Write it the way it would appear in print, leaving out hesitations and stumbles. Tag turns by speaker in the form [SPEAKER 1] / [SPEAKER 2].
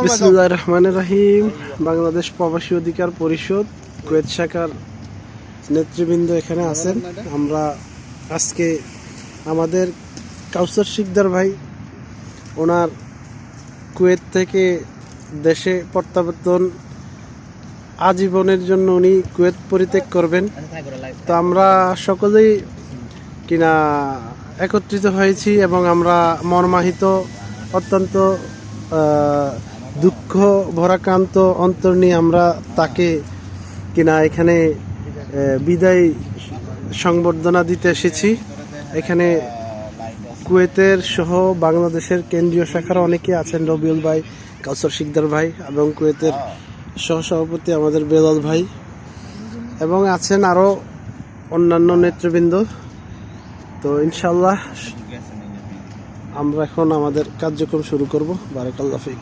[SPEAKER 1] বিসমিল্লাহির রহমানির রহিম। বাংলাদেশ প্রবাসী অধিকার পরিষদ কুয়েত শাখার নেতৃবৃন্দ এখানে আছেন। আমরা আজকে আমাদের কাউসার শিকদার ভাই ওনার কুয়েত থেকে দেশে প্রত্যাবর্তন আজীবনের জন্য উনি কুয়েত পরিত্যাগ করবেন। তো আমরা সকলেই কিনা একত্রিত হয়েছি এবং আমরা মর্মাহিত, অত্যন্ত দুঃখ ভরাক্রান্ত অন্তর নিয়ে আমরা তাকে কিনা এখানে বিদায় সংবর্ধনা দিতে এসেছি। এখানে কুয়েতের সহ বাংলাদেশের কেন্দ্রীয় শাখার অনেকে আছেন, রবিউল ভাই, কাউসার শিকদার ভাই এবং কুয়েতের সহসভাপতি আমাদের বেলাল ভাই, এবং আছেন আরও অন্যান্য নেতৃবৃন্দ। তো ইনশাল্লাহ আমরা এখন আমাদের কার্যক্রম শুরু করব। বারাকাল্লাহ ফিক।